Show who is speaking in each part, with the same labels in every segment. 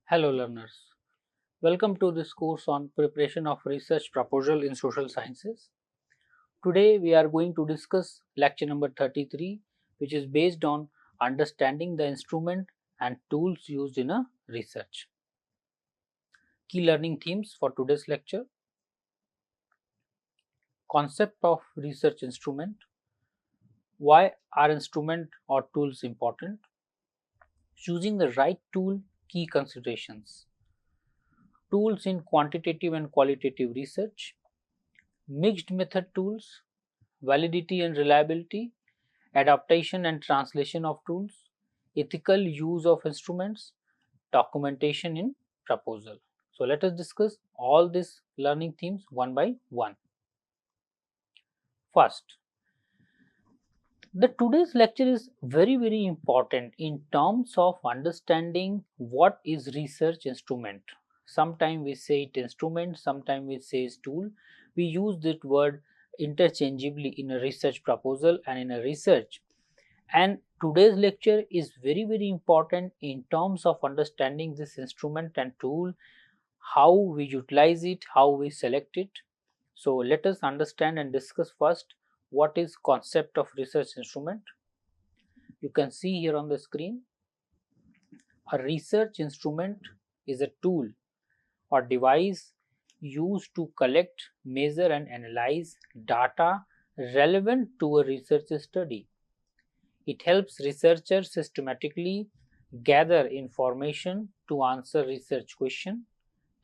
Speaker 1: Hello learners, welcome to this course on preparation of research proposal in social sciences. Today we are going to discuss lecture number 33, which is based on understanding the instrument and tools used in a research. Key learning themes for today's lecture: concept of research instrument, why are instrument or tools important, choosing the right tool, key considerations, tools in quantitative and qualitative research, mixed method tools, validity and reliability, adaptation and translation of tools, ethical use of instruments, documentation in proposal. So let us discuss all these learning themes one by one. First, the today's lecture is very important in terms of understanding what is research instrument. Sometimes we say it instrument, sometimes we say it's tool. We use that word interchangeably in a research proposal and in a research. And today's lecture is very important in terms of understanding this instrument and tool, how we utilize it, how we select it. So let us understand and discuss first what is concept of research instrument. You can see here on the screen, a research instrument is a tool or device used to collect, measure and analyze data relevant to a research study. It helps researchers systematically gather information to answer research questions,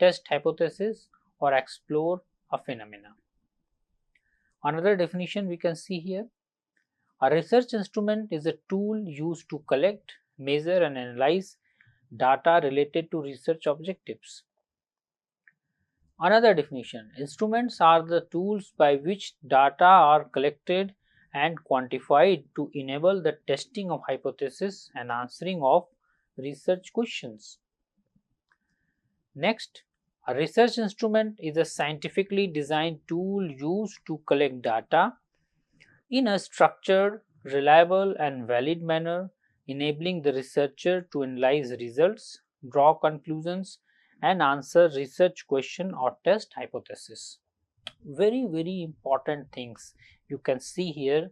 Speaker 1: test hypotheses, or explore a phenomena. Another definition we can see here: a research instrument is a tool used to collect, measure, and analyze data related to research objectives. Another definition: instruments are the tools by which data are collected and quantified to enable the testing of hypotheses and answering of research questions. Next, a research instrument is a scientifically designed tool used to collect data in a structured, reliable and valid manner, enabling the researcher to analyze results, draw conclusions and answer research question or test hypothesis. Very important things you can see here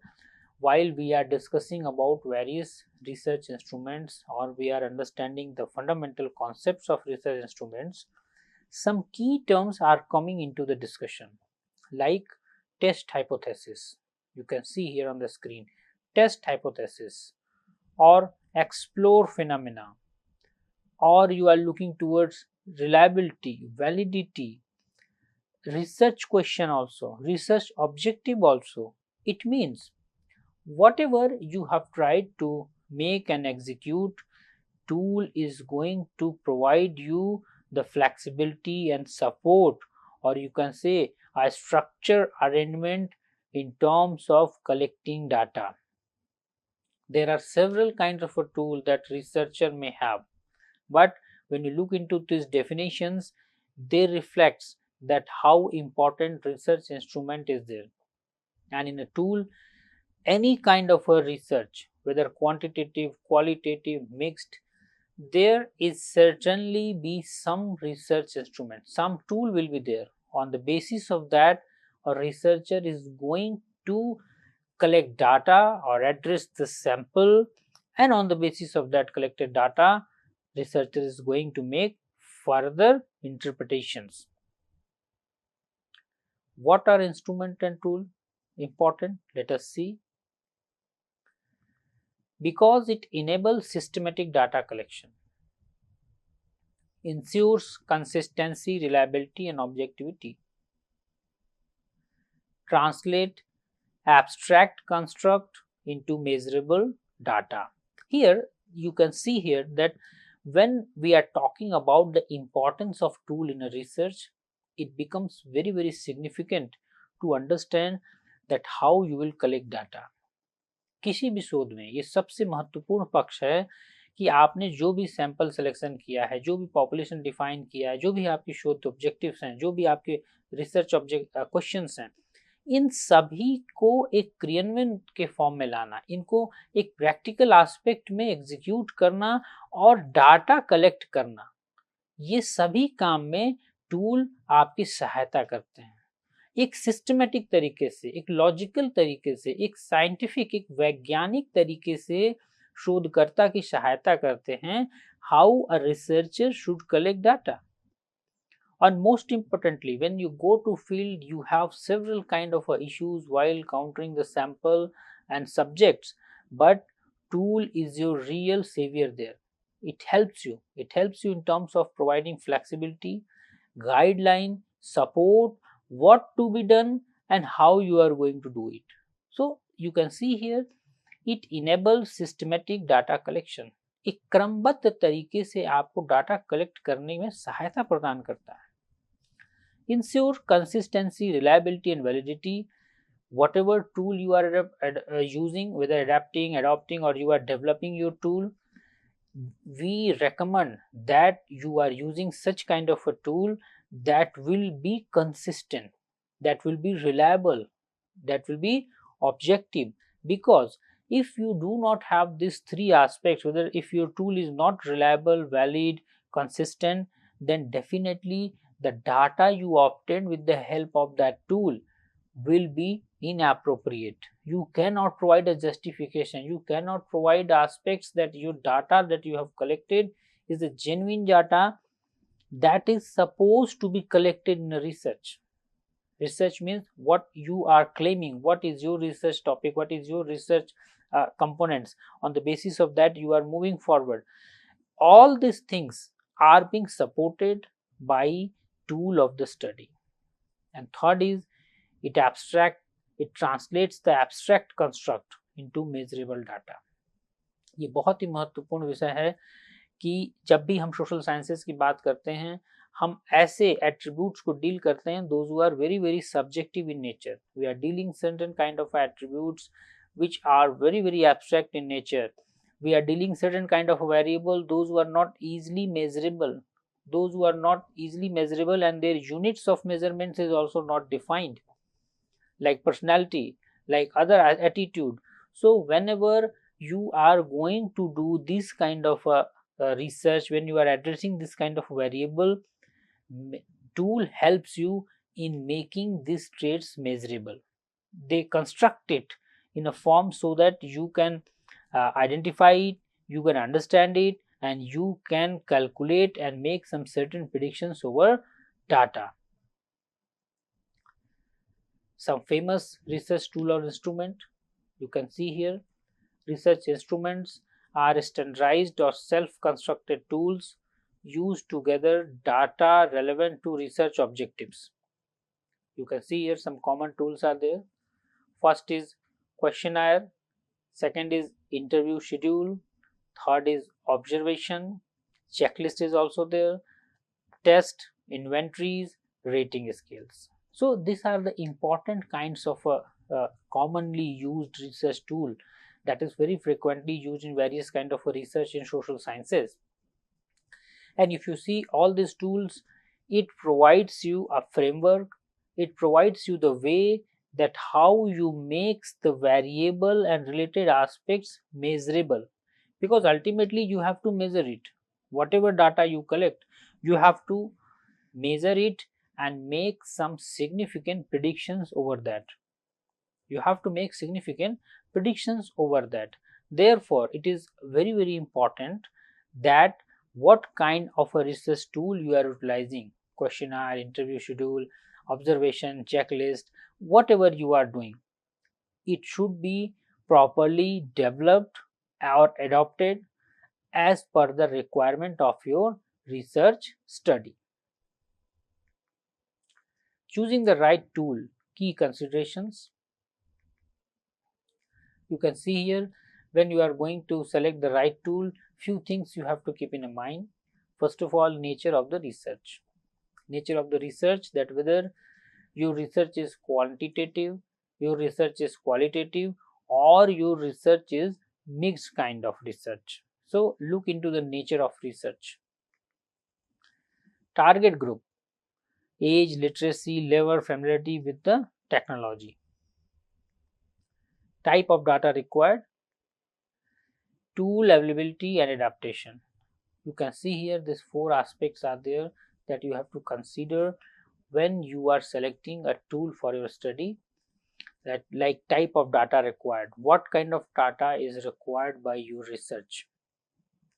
Speaker 1: while we are discussing about various research instruments, or we are understanding the fundamental concepts of research instruments. Some key terms are coming into the discussion, like test hypothesis. You can see here on the screen, test hypothesis, or explore phenomena, or you are looking towards reliability, validity, research question also, research objective also. It means whatever you have tried to make and execute, tool is going to provide you the flexibility and support, or you can say a structure arrangement in terms of collecting data. There are several kinds of a tool that researcher may have, but when you look into these definitions, they reflects that how important research instrument is there. And in a tool, any kind of a research, whether quantitative, qualitative, mixed, there is certainly be some research instrument, some tool will be there. On the basis of that, a researcher is going to collect data or address the sample, and on the basis of that collected data, researcher is going to make further interpretations. What are instrument and tool important? Let us see. Because it enables systematic data collection, ensures consistency, reliability and objectivity, translate abstract construct into measurable data. Here you can see here that when we are talking about the importance of tool in a research, it becomes very significant to understand that how you will collect data. किसी भी शोध में ये सबसे महत्वपूर्ण पक्ष है कि आपने जो भी सैंपल सिलेक्शन किया है, जो भी पॉपुलेशन डिफाइन किया है, जो भी आपकी शोध ऑब्जेक्टिव्स हैं, जो भी आपके रिसर्च ऑब्जेक्ट क्वेश्चंस हैं, इन सभी को एक क्रियान्वयन के फॉर्म में लाना, इनको एक प्रैक्टिकल एस्पेक्ट में एग्जीक्यूट करना और डाटा कलेक्ट करना, ये सभी काम में टूल आपकी सहायता करते हैं। एक सिस्टमेटिक तरीके से, एक लॉजिकल तरीके से, एक साइंटिफिक, एक वैज्ञानिक तरीके से शोधकर्ता की सहायता करते हैं how a researcher should collect data. And most importantly, when you go to field, you have several kind of issues while countering the sample and subjects, but tool is your real savior there. It helps you in terms of providing flexibility, guideline, support, what to be done and how you are going to do it. So you can see here, it enables systematic data collection. एक क्रमबद्ध तरीके से आपको data collect करने में सहायता प्रदान करता है। Ensure consistency, reliability and validity. Whatever tool you are using, whether adopting or you are developing your tool, we recommend that you are using such kind of a tool that will be consistent, that will be reliable, that will be objective. Because if you do not have these three aspects, whether if your tool is not reliable, valid, consistent, then definitely the data you obtain with the help of that tool will be inappropriate. You cannot provide a justification, you cannot provide aspects that your data that you have collected is a genuine data that is supposed to be collected in a research. Research means what you are claiming, what is your research topic, what is your research components. On the basis of that, you are moving forward. All these things are being supported by tool of the study. And third is, it translates the abstract construct into measurable data. ये बहुत ही महत्वपूर्ण विषय है कि जब भी हम social sciences की बात करते हैं, हम ऐसे एट्रीब्यूट्स को डील करते हैं those who are very very subjective in nature. We are dealing certain kind of attributes which are very very abstract in nature. We are dealing certain kind of variable, those who are not easily measurable, and their units of measurements is also not defined, like personality, like other attitude. So whenever you are going to do this kind of research, when you are addressing this kind of variable, tool helps you in making these traits measurable. They construct it in a form so that you can identify it, you can understand it, and you can calculate and make some certain predictions over data. Some famous research tool or instrument you can see here. Research instruments are standardized or self-constructed tools used to gather data relevant to research objectives. You can see here some common tools are there. First is questionnaire, second is interview schedule, third is observation, checklist is also there, test, inventories, rating scales. So these are the important kinds of commonly used research tool that is very frequently used in various kind of research in social sciences. And if you see all these tools, it provides you a framework, it provides you the way that how you makes the variable and related aspects measurable, because ultimately you have to measure it. Whatever data you collect, you have to measure it and make some significant predictions over that. You have to make significant predictions over that. Therefore, it is very very important that what kind of a research tool you are utilizing, questionnaire, interview schedule, observation, checklist, whatever you are doing, it should be properly developed or adopted as per the requirement of your research study. Choosing the right tool, key considerations. You can see here, when you are going to select the right tool, few things you have to keep in mind. First of all, nature of the research. Nature of the research, that whether your research is quantitative, your research is qualitative, or your research is mixed kind of research. So look into the nature of research. Target group, age, literacy, level, familiarity with the technology. Type of data required, tool availability and adaptation. You can see here these 4 aspects are there that you have to consider when you are selecting a tool for your study. That like type of data required, what kind of data is required by your research,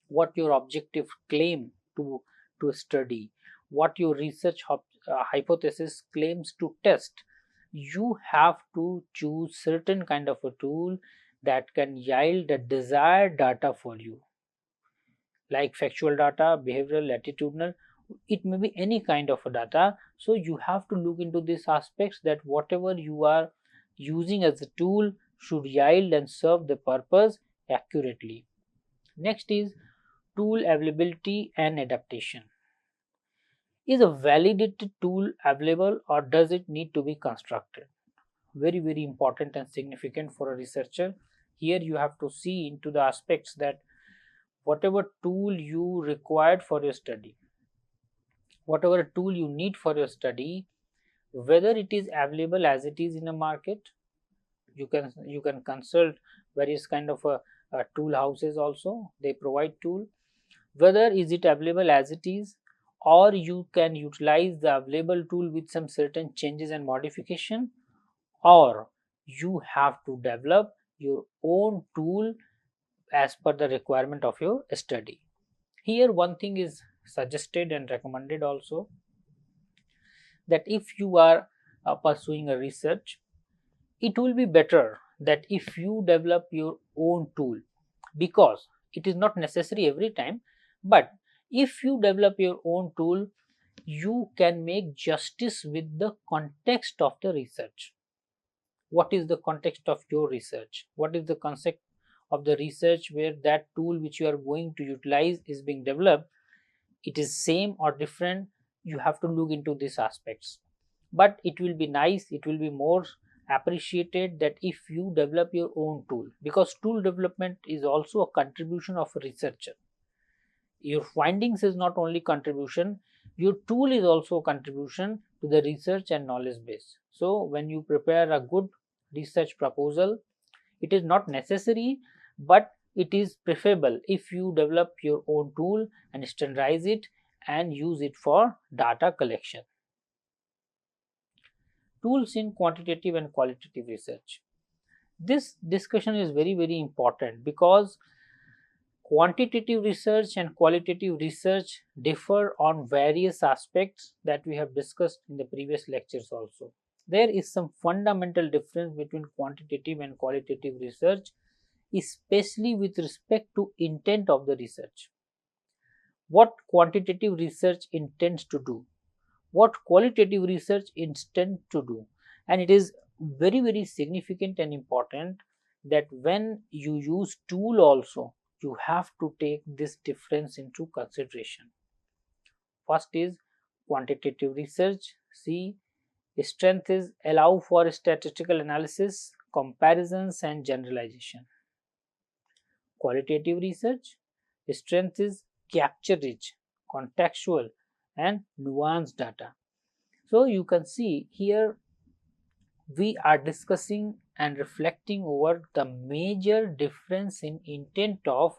Speaker 1: what your objective claim to study, what your research hypothesis claims to test. You have to choose certain kind of a tool that can yield the desired data for you, like factual data, behavioral, latitudinal. It may be any kind of a data. So you have to look into these aspects, that whatever you are using as a tool should yield and serve the purpose accurately. Next is tool availability and adaptation. Is a validated tool available, or does it need to be constructed? Very important and significant for a researcher. Here you have to see into the aspects that whatever tool you required for your study, whatever tool you need for your study, whether it is available as it is in a market. You can consult various kind of tool houses also, they provide tool. Whether is it available as it is, or you can utilize the available tool with some certain changes and modification, or you have to develop your own tool as per the requirement of your study. Here one thing is suggested and recommended also, that if you are pursuing a research, it will be better that if you develop your own tool, because it is not necessary every time, but if you develop your own tool, you can make justice with the context of the research. What is the context of your research? What is the concept of the research where that tool which you are going to utilize is being developed? It is same or different? You have to look into these aspects. But it will be nice, it will be more appreciated that if you develop your own tool, because tool development is also a contribution of a researcher. Your findings is not only contribution, your tool is also a contribution to the research and knowledge base. So when you prepare a good research proposal, it is not necessary, but it is preferable if you develop your own tool and standardize it and use it for data collection. Tools in quantitative and qualitative research. This discussion is very important, because quantitative research and qualitative research differ on various aspects that we have discussed in the previous lectures also. There is some fundamental difference between quantitative and qualitative research, especially with respect to intent of the research. What quantitative research intends to do, what qualitative research intends to do. And it is very significant and important that when you use tool also, you have to take this difference into consideration. First is quantitative research. See, strength is allow for statistical analysis, comparisons and generalization. Qualitative research, strength is capture rich, contextual and nuanced data. So you can see here we are discussing and reflecting over the major difference in intent of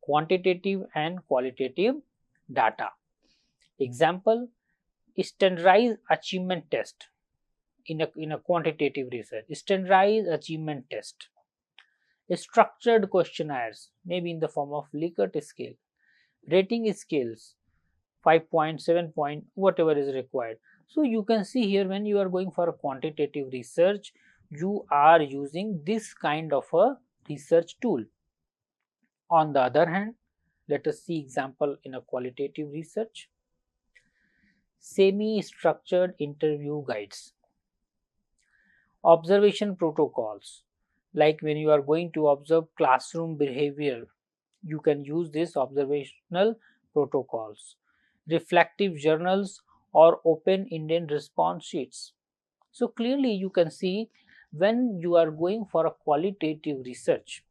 Speaker 1: quantitative and qualitative data. Example, standardized achievement test in a quantitative research, standardized achievement test, structured questionnaires, maybe in the form of Likert scale, rating scales, 5 point, 7 point, whatever is required. So you can see here when you are going for a quantitative research, you are using this kind of a research tool. On the other hand, let us see example in a qualitative research. Semi-structured interview guides, observation protocols, like when you are going to observe classroom behavior, you can use this observational protocols, reflective journals or open-ended response sheets. So clearly you can see when you are going for a qualitative research,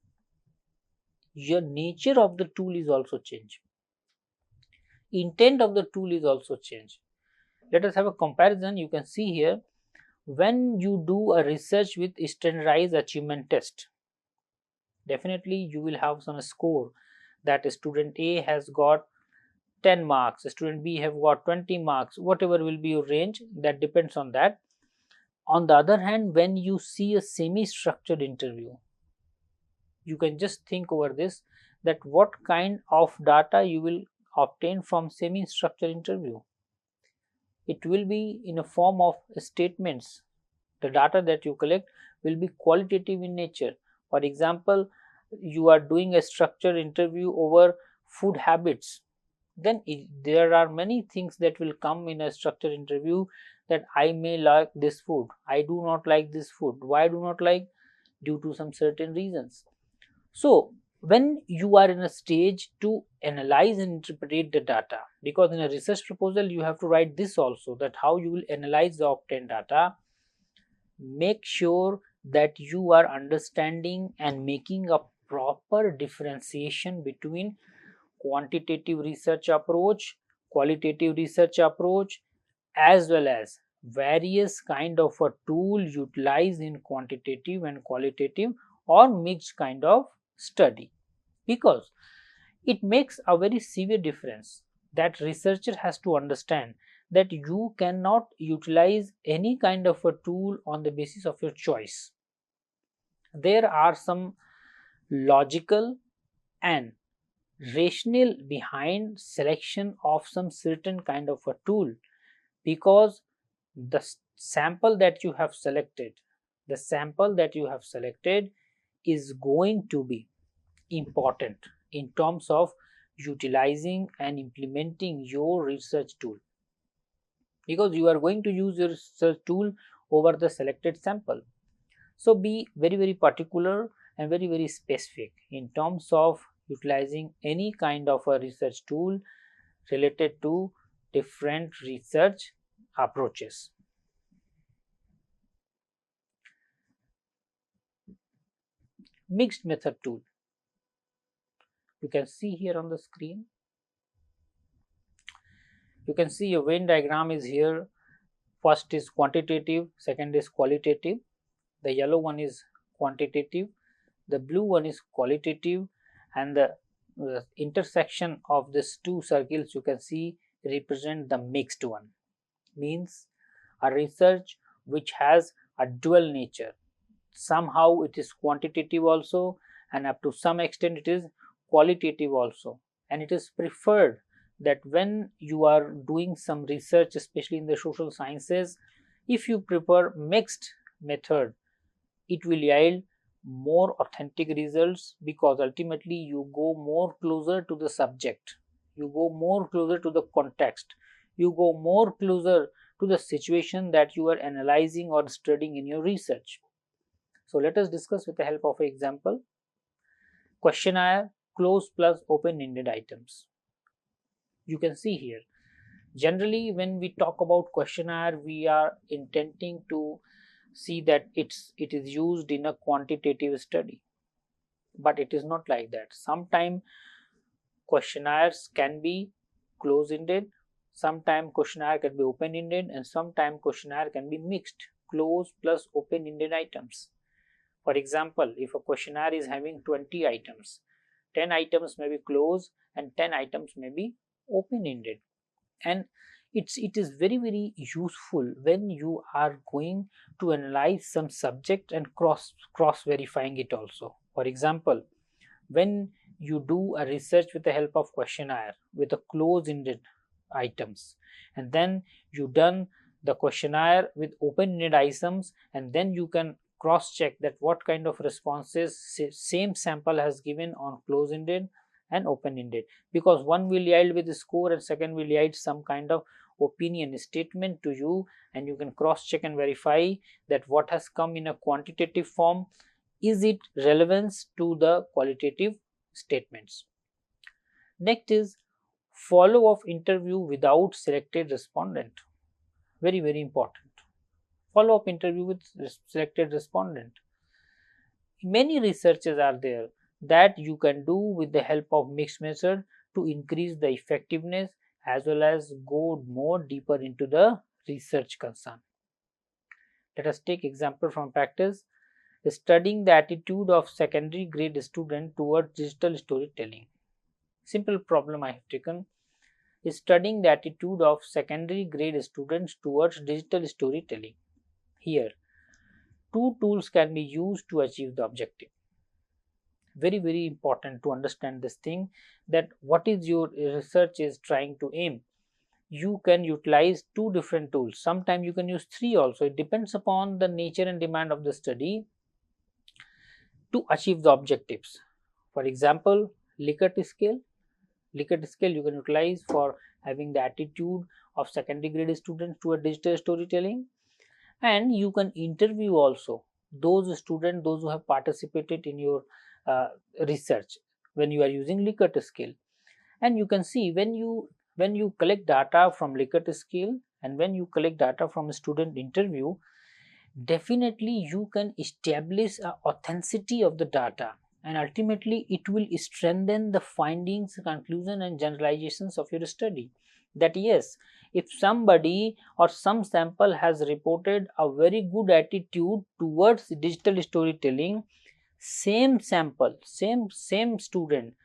Speaker 1: your nature of the tool is also changed, intent of the tool is also changed. Let us have a comparison. You can see here when you do a research with standardized achievement test, definitely you will have some score that student A has got 10 marks, student B have got 20 marks, whatever will be your range, that depends on that. On the other hand, when you see a semi-structured interview, you can just think over this, that what kind of data you will obtain from semi-structured interview. It will be in a form of statements. The data that you collect will be qualitative in nature. For example, you are doing a structured interview over food habits, then there are many things that will come in a structured interview, that I may like this food, I do not like this food, why I do not like, due to some certain reasons. So when you are in a stage to analyze and interpret the data, because in a research proposal you have to write this also, that how you will analyze the obtained data, make sure that you are understanding and making a proper differentiation between quantitative research approach, qualitative research approach, as well as various kind of a tool utilized in quantitative and qualitative or mixed kind of study, because it makes a very severe difference that researcher has to understand, that you cannot utilize any kind of a tool on the basis of your choice. There are some logical and rationale behind selection of some certain kind of a tool, because the sample that you have selected, is going to be important in terms of utilizing and implementing your research tool, because you are going to use your research tool over the selected sample. So be very particular and very specific in terms of utilizing any kind of a research tool related to different research approaches. Mixed method tool, you can see here on the screen. You can see a Venn diagram is here. First is quantitative, second is qualitative. The yellow one is quantitative, the blue one is qualitative, and the intersection of these two circles you can see represent the mixed one, means a research which has a dual nature. Somehow it is quantitative also, and up to some extent it is qualitative also, and it is preferred that when you are doing some research, especially in the social sciences, if you prefer mixed method, it will yield more authentic results, because ultimately you go more closer to the subject, you go more closer to the context, you go more closer to the situation that you are analyzing or studying in your research. So let us discuss with the help of an example. Questionnaire, closed plus open-ended items. You can see here, generally when we talk about questionnaire, we are intending to see that it is used in a quantitative study, but it is not like that. Sometimes questionnaires can be close-ended, sometimes questionnaire can be open-ended, and sometimes questionnaire can be mixed, closed plus open-ended items. For example, if a questionnaire is having 20 items, 10 items may be closed and 10 items may be open-ended, and it is very useful when you are going to analyze some subject and cross verifying it also. For example, when you do a research with the help of questionnaire with a closed-ended items, and then you done the questionnaire with open-ended items, and then you can cross check that what kind of responses same sample has given on closed-ended and open-ended, because one will yield with the score and second will yield some kind of opinion statement to you, and you can cross check and verify that what has come in a quantitative form, is it relevance to the qualitative statements. Next is follow up interview without selected respondent. Very important. Follow up interview with selected respondent. Many researches are there that you can do with the help of mixed method to increase the effectiveness as well as go more deeper into the research concern. Let us take example from practice. Studying the attitude of secondary grade student towards digital storytelling. Simple problem I have taken is studying the attitude of secondary grade students towards digital storytelling. Here, two tools can be used to achieve the objective. Very important to understand this thing, that what is your research is trying to aim. You can utilize two different tools, sometimes you can use three also, it depends upon the nature and demand of the study to achieve the objectives. For example, Likert scale. Likert scale you can utilize for having the attitude of secondary grade students to a digital storytelling, and you can interview also those students, those who have participated in your uh, research when you are using Likert scale. And you can see when you collect data from Likert scale and when you collect data from a student interview, definitely you can establish a authenticity of the data, and ultimately it will strengthen the findings, conclusion and generalizations of your study. That yes, if somebody or some sample has reported a very good attitude towards digital storytelling, same sample, same student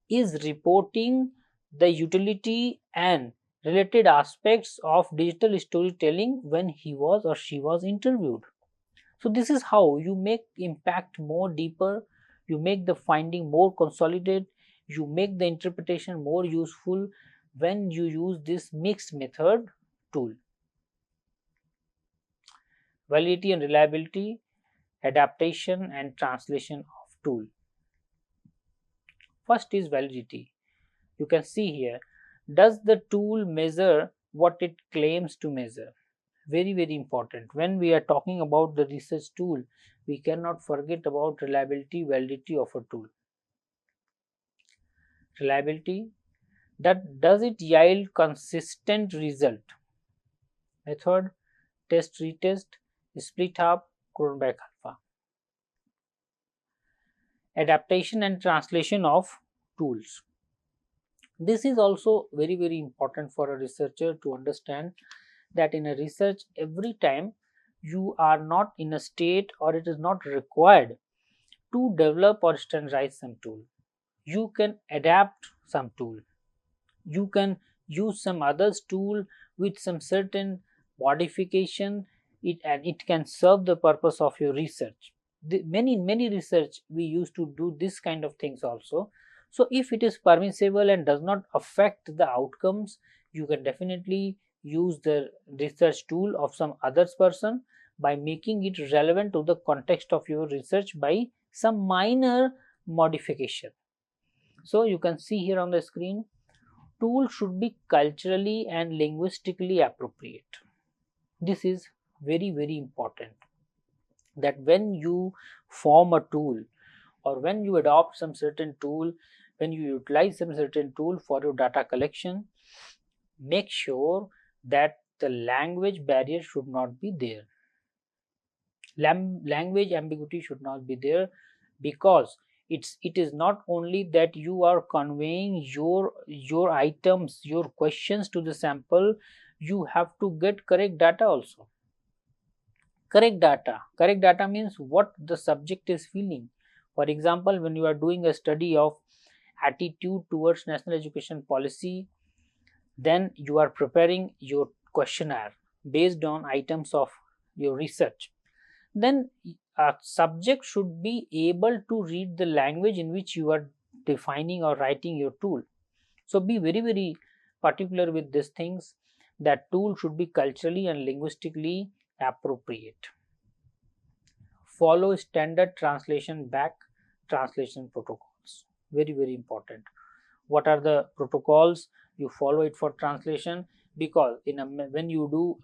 Speaker 1: is reporting the utility and related aspects of digital storytelling when he was or she was interviewed. So this is how you make impact more deeper, you make the finding more consolidated, you make the interpretation more useful when you use this mixed method tool. Validity and reliability, adaptation and translation of tool. First is validity. You can see here, does the tool measure what it claims to measure? Very important. When we are talking about the research tool, we cannot forget about reliability, validity of a tool. Reliability, that does it yield consistent result? Method, test retest, split half, Cronbach alpha. Adaptation and translation of tools. This is also very important for a researcher to understand, that in a research every time you are not in a state or it is not required to develop or standardize some tool. You can adapt some tool, you can use some others tool with some certain modification, and it can serve the purpose of your research. Many research we used to do this kind of things also. So if it is permissible and does not affect the outcomes, you can definitely use the research tool of some others person by making it relevant to the context of your research by some minor modification. So you can see here on the screen, tool should be culturally and linguistically appropriate. This is very important, that when you form a tool or when you adopt some certain tool, when you utilize some certain tool for your data collection, make sure that the language barrier should not be there. Language ambiguity should not be there, because it is not only that you are conveying your items, your questions to the sample, you have to get correct data also. Correct data means what the subject is feeling. For example, when you are doing a study of attitude towards national education policy, then you are preparing your questionnaire based on items of your research. Then a subject should be able to read the language in which you are defining or writing your tool. So be very particular with these things, that tool should be culturally and linguistically appropriate. Follow standard translation back translation protocols. Very important. What are the protocols? You follow it for translation, because when you do,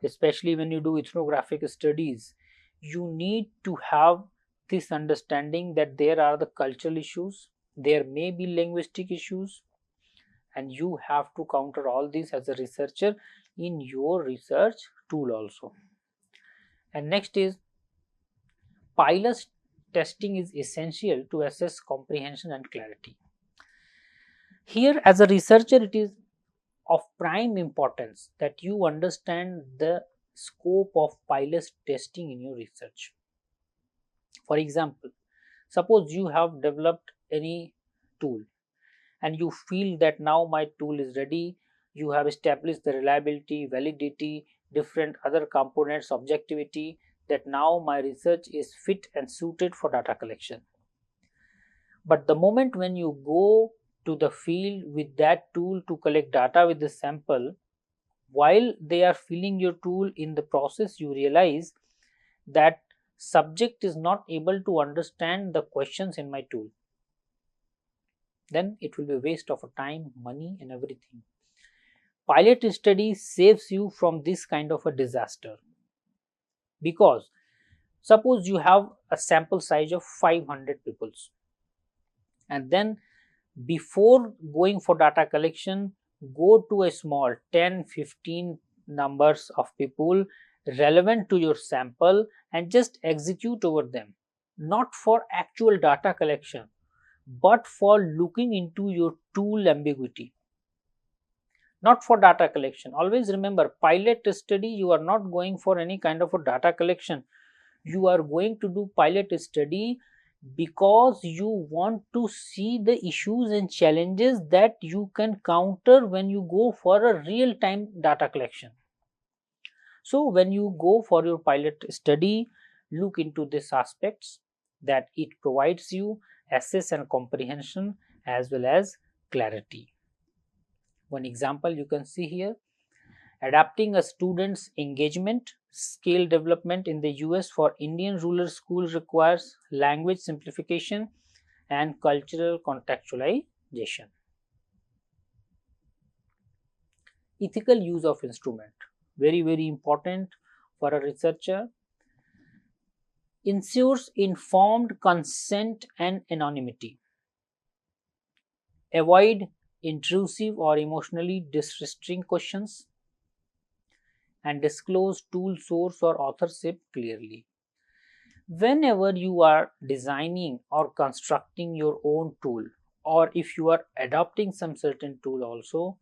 Speaker 1: especially when you do ethnographic studies, you need to have this understanding that there are the cultural issues, there may be linguistic issues, and you have to counter all these as a researcher in your research tool also. And next is, pilot testing is essential to assess comprehension and clarity. Here as a researcher, it is of prime importance that you understand the scope of pilot testing in your research. For example, suppose you have developed any tool and you feel that now my tool is ready. You have established the reliability, validity, different other components, objectivity, that now my research is fit and suited for data collection. But the moment when you go to the field with that tool to collect data with the sample, while they are filling your tool, in the process you realize that subject is not able to understand the questions in my tool. Then it will be a waste of time, money and everything. Pilot study saves you from this kind of a disaster, because suppose you have a sample size of 500 people, and then before going for data collection, go to a small 10-15 numbers of people relevant to your sample and just execute over them, not for actual data collection but for looking into your tool ambiguity, not for data collection. Always remember, pilot study, you are not going for any kind of a data collection. You are going to do pilot study because you want to see the issues and challenges that you can counter when you go for a real time data collection. So when you go for your pilot study, look into these aspects, that it provides you access and comprehension as well as clarity. One example you can see here: adapting a student's engagement skill development in the US for Indian rural schools requires language simplification and cultural contextualization. Ethical use of instrument, very important for a researcher. Ensures informed consent and anonymity. Avoid intrusive or emotionally distressing questions, and disclose tool source or authorship clearly. Whenever you are designing or constructing your own tool, or if you are adopting some certain tool also,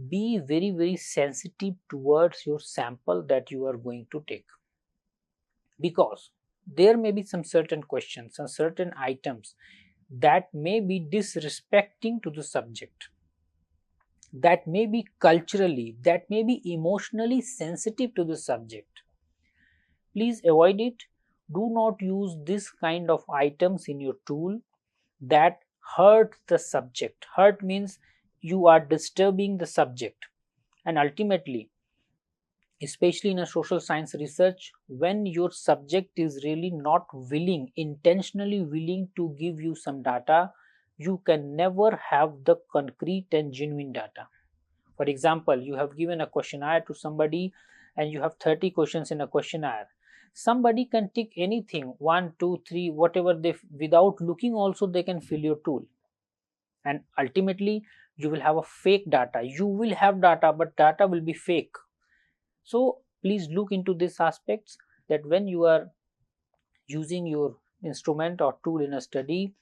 Speaker 1: be very sensitive towards your sample that you are going to take, because there may be some certain questions and certain items that may be disrespecting to the subject, that may be culturally, that may be emotionally sensitive to the subject. Please avoid it. Do not use this kind of items in your tool that hurt the subject. Hurt means you are disturbing the subject, and ultimately, especially in a social science research, when your subject is really not willing, intentionally willing to give you some data, you can never have the concrete and genuine data. For example, you have given a questionnaire to somebody and you have 30 questions in a questionnaire. Somebody can tick anything, 1, 2, 3, whatever they, without looking also they can fill your tool, and ultimately you will have a fake data. You will have data, but data will be fake. So please look into these aspects, that when you are using your instrument or tool in a study,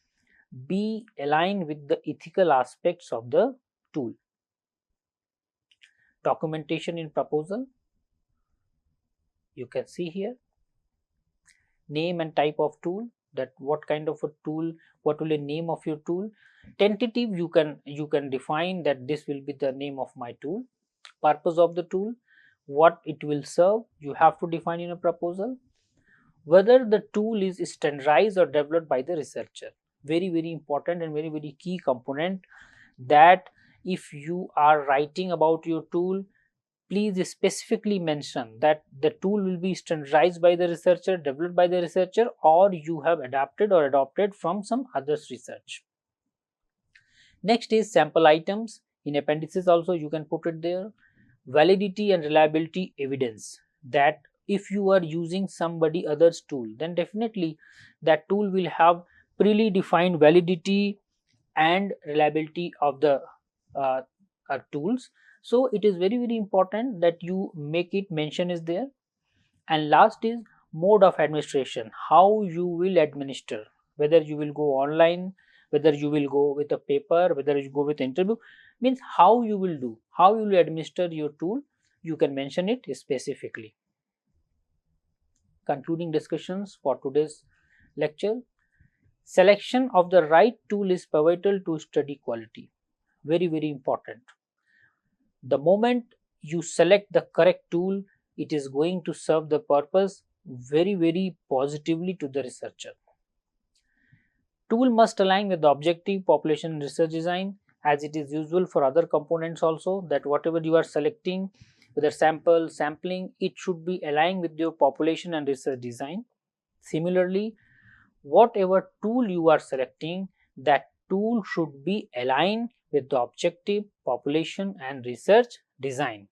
Speaker 1: be aligned with the ethical aspects of the tool. Documentation in proposal, you can see here name and type of tool, that what kind of a tool, what will be the name of your tool. Tentative, you can define that this will be the name of my tool. Purpose of the tool, what it will serve, you have to define in a proposal. Whether the tool is standardized or developed by the researcher, very important and very key component, that if you are writing about your tool, please specifically mention that the tool will be standardized by the researcher, developed by the researcher, or you have adapted or adopted from some other's research. Next is sample items. In appendices also you can put it there. Validity and reliability evidence, that if you are using somebody other's tool, then definitely that tool will have predefined validity and reliability of the tools. So it is very important that you make it mention is there. And last is mode of administration, how you will administer, whether you will go online, whether you will go with a paper, whether you go with interview, means how you will do, how you will administer your tool, you can mention it specifically. Concluding discussions for today's lecture: Selection of the right tool is pivotal to study quality. Very, very important. The moment you select the correct tool, it is going to serve the purpose very, very positively to the researcher. Tool must align with the objective population research design, as it is usual for other components also, that whatever you are selecting, whether sampling, it should be aligned with your population and research design. Similarly, whatever tool you are selecting, that tool should be aligned with the objective population and research design.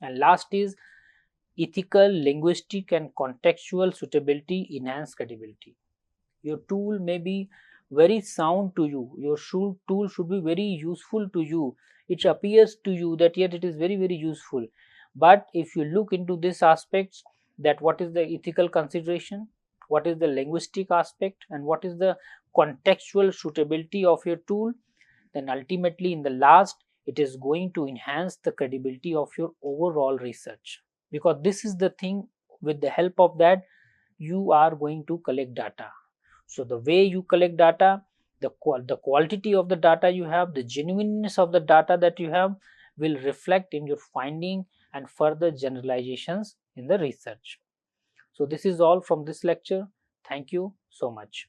Speaker 1: And last is ethical, linguistic and contextual suitability enhance credibility. Your tool may be very sound to you, your tool should be very useful to you, it appears to you that yet it is very, very useful. But if you look into these aspects, that what is the ethical consideration, what is the linguistic aspect, and what is the contextual suitability of your tool, then ultimately in the last it is going to enhance the credibility of your overall research, because this is the thing, with the help of that you are going to collect data. So the way you collect data, the quality of the data you have, the genuineness of the data that you have will reflect in your finding and further generalizations in the research. So this is all from this lecture. Thank you so much.